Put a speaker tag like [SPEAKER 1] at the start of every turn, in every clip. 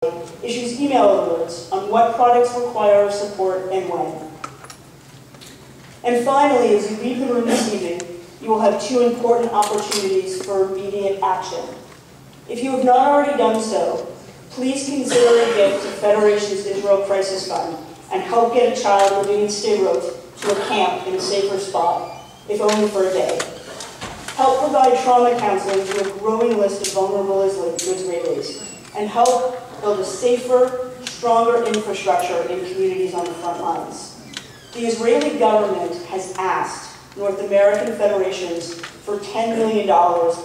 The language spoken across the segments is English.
[SPEAKER 1] issues email alerts on what products require our support and when. And finally, as you leave the room this evening, you will have two important opportunities for immediate action. If you have not already done so, please consider a gift to Federation's Israel Crisis Fund and help get a child living in Sderot to a camp in a safer spot, if only for a day. Help provide trauma counseling to a growing list of vulnerable Israelis, and help build a safer, stronger infrastructure in communities on the front lines. The Israeli government has asked North American federations for $10 million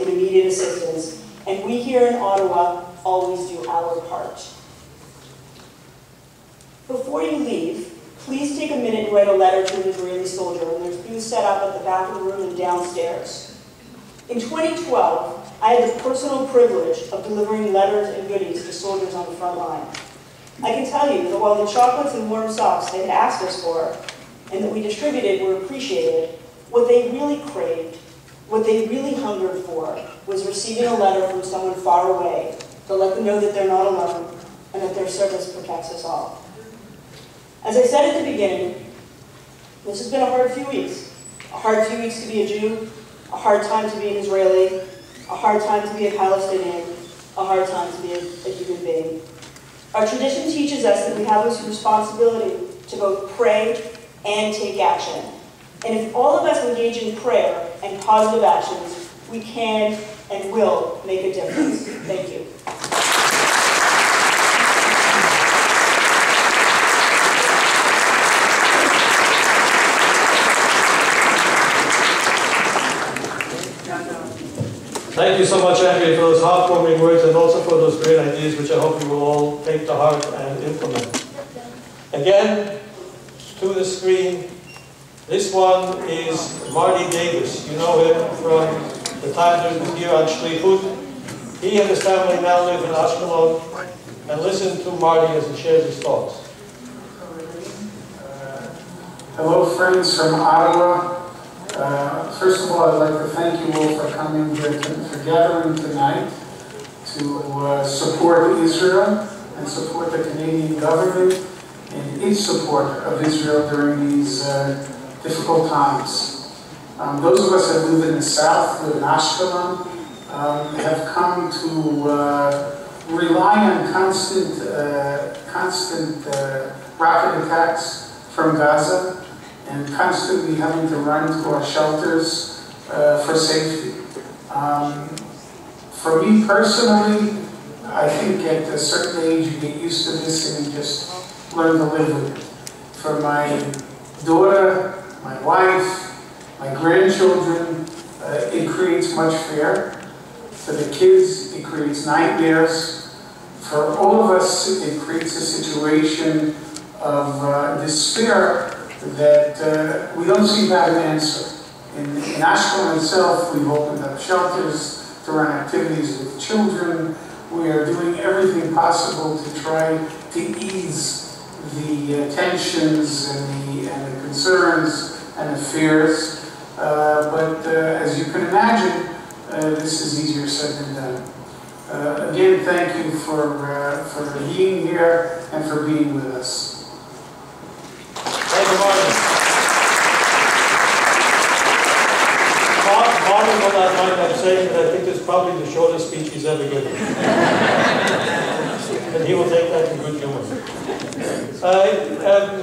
[SPEAKER 1] in immediate assistance, and we here in Ottawa always do our part. Before you leave, please take a minute and write a letter to an Israeli soldier, and there's booths set up at the back of the room and downstairs. In 2012, I had the personal privilege of delivering letters and goodies to soldiers on the front line. I can tell you that while the chocolates and warm socks they had asked us for, and that we distributed were appreciated, what they really craved, what they really hungered for, was receiving a letter from someone far away to let them know that they're not alone and that their service protects us all. As I said at the beginning, this has been a hard few weeks. A hard few weeks to be a Jew, a hard time to be an Israeli, a hard time to be a Palestinian, a hard time to be a human being. Our tradition teaches us that we have this responsibility to both pray and take action. And if all of us engage in prayer and positive actions, we can and will make a difference. Thank you.
[SPEAKER 2] Thank you so much, Andrea, for those heartwarming words and also for those great ideas, which I hope you will all take to heart and implement. Again, to the screen, this one is Marty Davis. You know him from the time that he was here on Shlichut. He and his family now live in Ashkelon. And listen to Marty as he shares his thoughts.
[SPEAKER 3] Hello, friends from Ottawa. First of all, I'd like to thank you all for coming here, for gathering tonight to support Israel and support the Canadian government in its support of Israel during these difficult times. Those of us that live in the south, live in Ashkelon, have come to rely on constant rocket attacks from Gaza, and constantly having to run to our shelters for safety. For me personally, I think at a certain age you get used to this and you just learn to live with it. For my daughter, my wife, my grandchildren, it creates much fear. For the kids, it creates nightmares. For all of us, it creates a situation of despair that we don't seem to have an answer. In Ashkelon itself, we've opened up shelters to run activities with children. We are doing everything possible to try to ease the tensions and the concerns and the fears. But as you can imagine, this is easier said than done. Again, thank you for being here and for being with us.
[SPEAKER 2] Thank you, Martin. Martin will not mind I'm saying that I think this is probably the shortest speech he's ever given. And he will take that in good humor.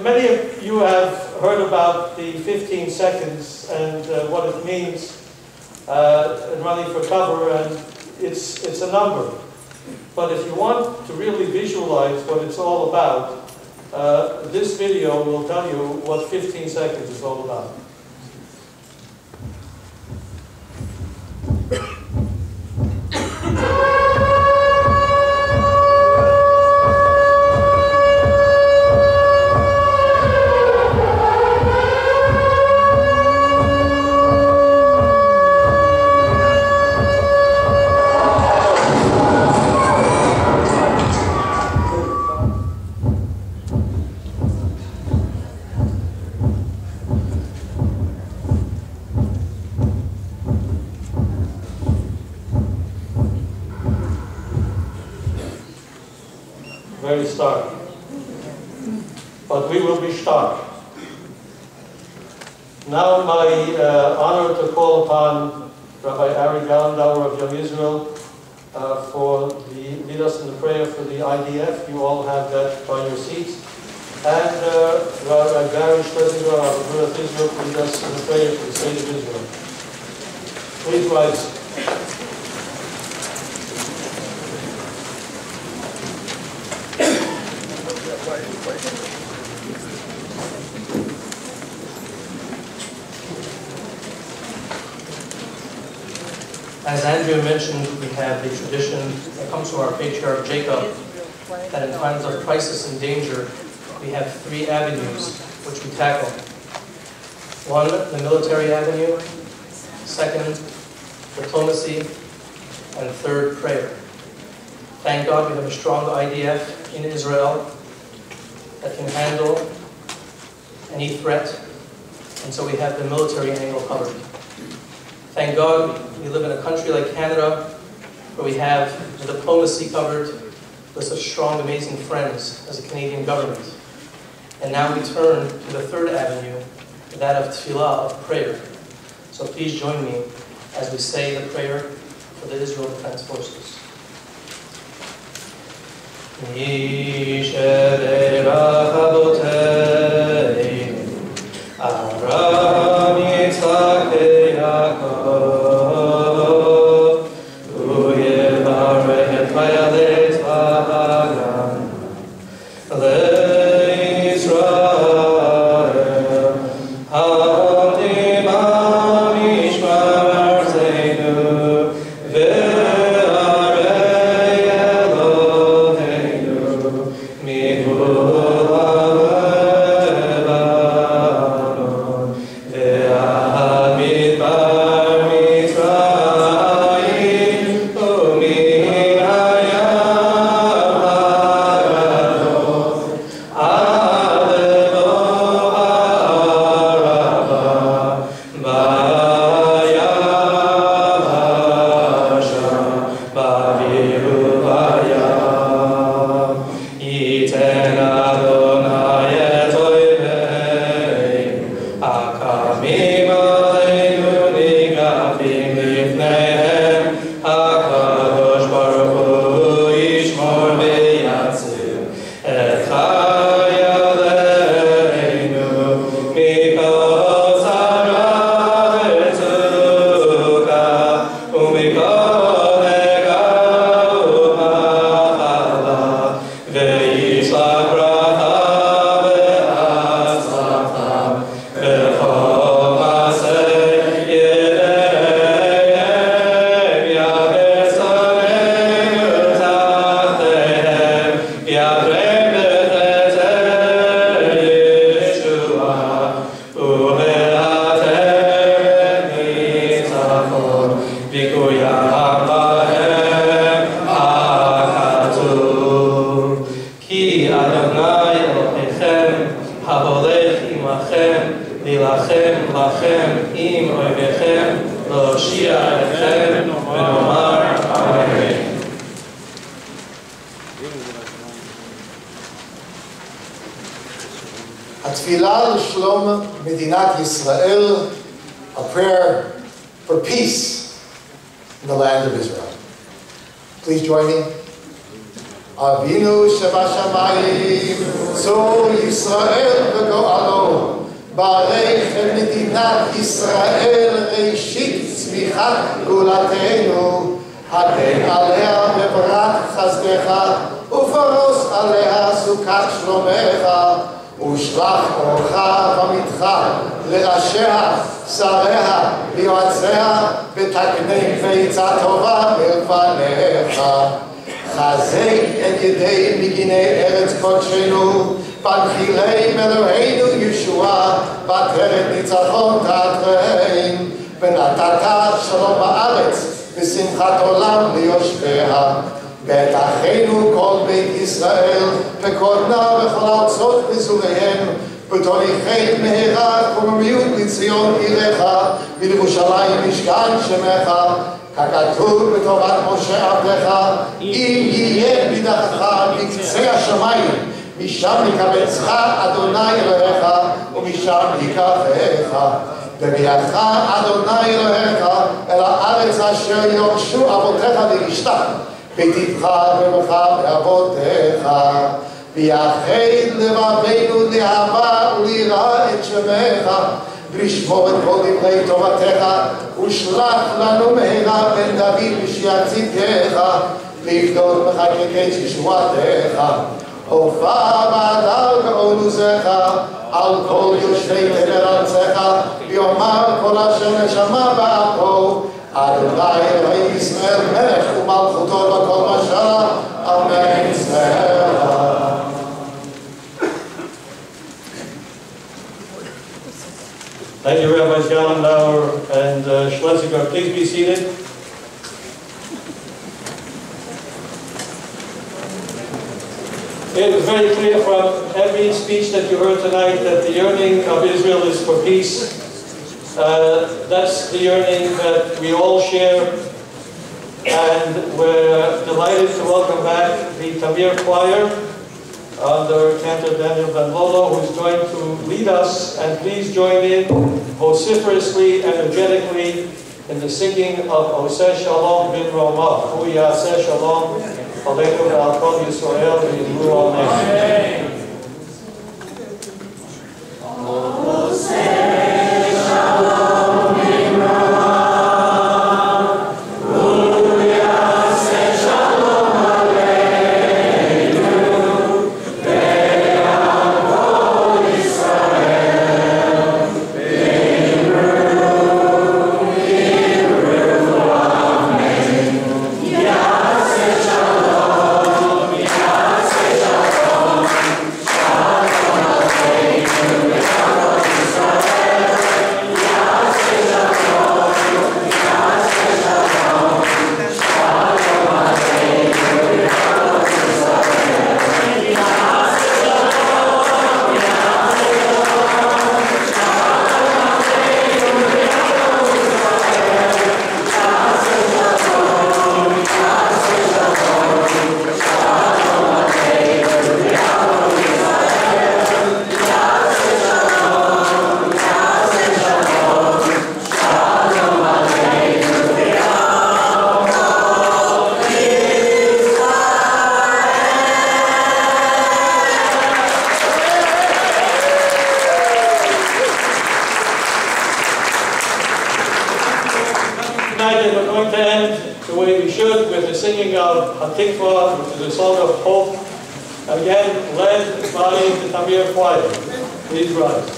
[SPEAKER 2] Many of you have heard about the 15 seconds and what it means in running for cover, and it's a number. But if you want to really visualize what it's all about, this video will tell you what 15 seconds is all about. very stark. But we will be stark. Now my honor to call upon Rabbi Ari Gallandauer of Young Israel lead us in the prayer for the IDF. You all have that by your seats. And Rabbi Gary Schlesinger of Agudath Israel lead us in the prayer for the state of Israel. Please rise.
[SPEAKER 4] As Andrew mentioned, we have the tradition that comes from our patriarch Jacob, that in times of crisis and danger, we have three avenues which we tackle. One, the military avenue. Second, diplomacy. And third, prayer. Thank God we have a strong IDF in Israel that can handle any threat, and so we have the military angle covered. Thank God we live in a country like Canada where we have the diplomacy covered with such strong, amazing friends as the Canadian government. And now we turn to the third avenue, that of tefillah, of prayer. So please join me as we say the prayer for the Israel Defense Forces.
[SPEAKER 5] התפילה לשלום מדינת ישראל, a prayer for peace in the land of Israel. Please join me. אבינו שבשמיים, צור ישראל וגואלו, ברך את מדינת ישראל ראשית צמיחת גאולתנו, הגן עליה בברכת חסדך, ופרוס עליה סוכת שלומך, ושלח אורך ועמיתך לראשיה, שריה ויועציה, ותקנם בעצה טובה מלפניך. חזק את ידי מגיני ארץ קודשנו, בנחילי אלוהינו ישועה, בטרם ניצחון תעטרם, ונתת שלום בארץ ושמחת עולם ליושביה. ואת אחינו כל בית ישראל, וקודנה בכל ארצות וזוריהם, ותוליכי מהרה קוממיות לציון עירך, ולירושלים משכן שמך, הכתוב בתורת משה עבדך, אם יהיה בידך בקצה השמיים, משם יקבצך אדוני אלוהיך, ומשם ייקחך. ובידך אדוני אלוהיך אל הארץ אשר יורשו אבותיך וירשתה, ותבחר במך באבותיך. ויחד לבבינו לאהבה וליראה את שמך, ולשמור את כל דברי טובתך, ושלח לנו מהרה בן דוד משיח צדקך, לפדות בחקקת ישועתך. הופע והדר גאון עוזך על כל יושבי תבל ארצך, ויאמר כל אשר נשמה באפו, אדוני אלוהי ישראל מלך ומלכותו בכל משלה, אמן סלע.
[SPEAKER 2] Thank you, Rabbis Gallandauer and Schlesinger. Please be seated. It was very clear from every speech that you heard tonight that the yearning of Israel is for peace. That's the yearning that we all share. And we're delighted to welcome back the Tamir Choir under Cantor Daniel Ben Lolo, who's going to lead us. And please join in vociferously, energetically, in the singing of Oseh Shalom bin Romah. Hu Yaseh Shalom Aleinu Ve'al Kol Yisrael V'Yimru Amen. Hatikvah, which is a song of hope, again led by the Tamir Choir. Please rise.